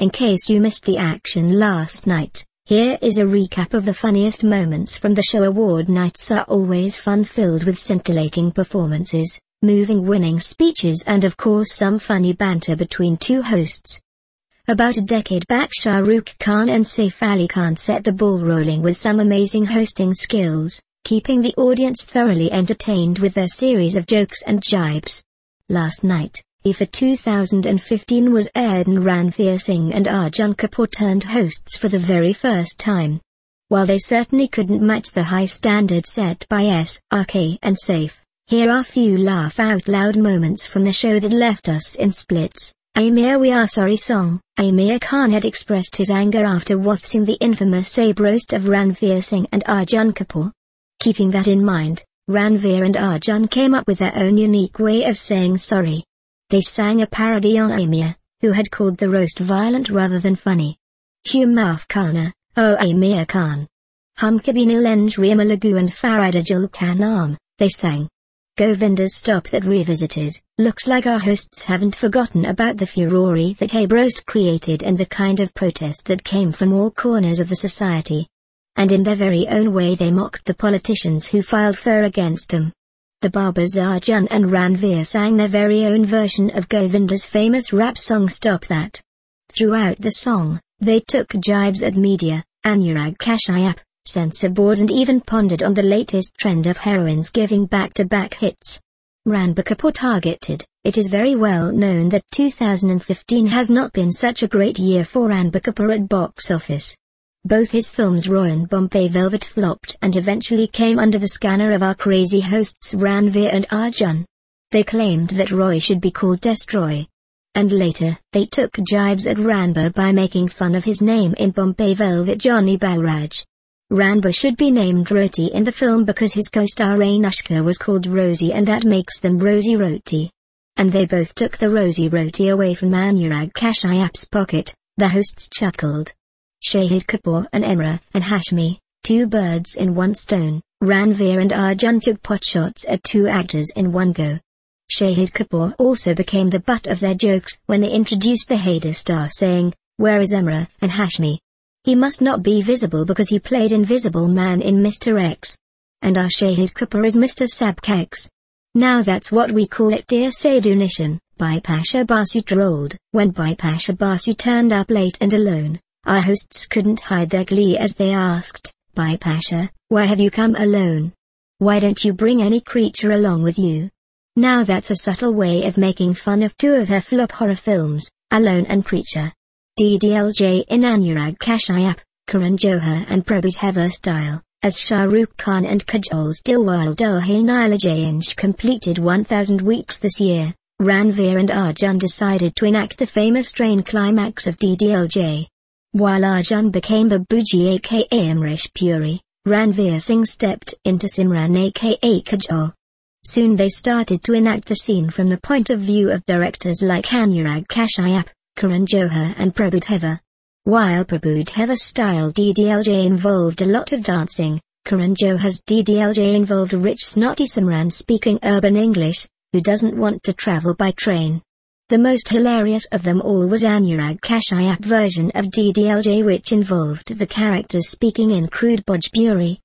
In case you missed the action last night, here is a recap of the funniest moments from the show. Award nights are always fun, filled with scintillating performances, moving winning speeches and of course some funny banter between two hosts. About a decade back, Shah Rukh Khan and Saif Ali Khan set the ball rolling with some amazing hosting skills, keeping the audience thoroughly entertained with their series of jokes and jibes. Last night, IIFA 2015 was aired and Ranveer Singh and Arjun Kapoor turned hosts for the very first time. While they certainly couldn't match the high standard set by SRK and Saif, here are few laugh-out-loud moments from the show that left us in splits. Amir We Are Sorry song. Amir Khan had expressed his anger after watching the infamous Saab roast of Ranveer Singh and Arjun Kapoor. Keeping that in mind, Ranveer and Arjun came up with their own unique way of saying sorry. They sang a parody on Amir, who had called the roast violent rather than funny. Maaf Khana, oh Amir Khan. Hum kabhi nahi lenjriya Malagu and Farida Jul Khanam, they sang. Govinda's Stop That revisited. Looks like our hosts haven't forgotten about the furore that Saab roast created and the kind of protest that came from all corners of the society. And in their very own way they mocked the politicians who filed fur against them. The Barbers Arjun and Ranveer sang their very own version of Govinda's famous rap song Stop That. Throughout the song, they took jibes at media, Anurag Kashyap, censor board and even pondered on the latest trend of heroines giving back-to-back hits. Ranbir Kapoor targeted. It is very well known that 2015 has not been such a great year for Ranbir Kapoor at box office. Both his films Roy and Bombay Velvet flopped and eventually came under the scanner of our crazy hosts Ranveer and Arjun. They claimed that Roy should be called Destroy. And later, they took jibes at Ranbir by making fun of his name in Bombay Velvet, Johnny Balraj. Ranbir should be named Roti in the film because his co-star Anushka was called Rosie and that makes them Rosie Roti. And they both took the Rosie Roti away from Anurag Kashyap's pocket, the hosts chuckled. Shahid Kapoor and Emrah and Hashmi, two birds in one stone. Ranveer and Arjun took potshots at two actors in one go. Shahid Kapoor also became the butt of their jokes when they introduced the Hader star saying, "Where is Emrah and Hashmi? He must not be visible because he played Invisible Man in Mr. X. And our Shahid Kapoor is Mr. Sabkex. Now that's what we call it, dear Sadhu Nishan." Bipasha Basu trolled. When Bipasha Basu turned up late and alone, our hosts couldn't hide their glee as they asked, "Bipasha, why have you come alone? Why don't you bring any creature along with you?" Now that's a subtle way of making fun of two of her flop horror films, Alone and Creature. DDLJ in Anurag Kashyap, Karan Johar and Prabhu style, as Shah Rukh Khan and Kajol Dilwale Dulhane Nilajanj completed 1000 weeks this year, Ranveer and Arjun decided to enact the famous train climax of DDLJ. While Arjun became Babuji aka Amrish Puri, Ranveer Singh stepped into Simran aka Kajol. Soon they started to enact the scene from the point of view of directors like Anurag Kashyap, Karan Johar and Prabhu. While Prabhu style DDLJ involved a lot of dancing, Karan Johar's DDLJ involved a rich snotty Simran speaking urban English, who doesn't want to travel by train. The most hilarious of them all was Anurag Kashyap version of DDLJ, which involved the characters speaking in crude Bhojpuri,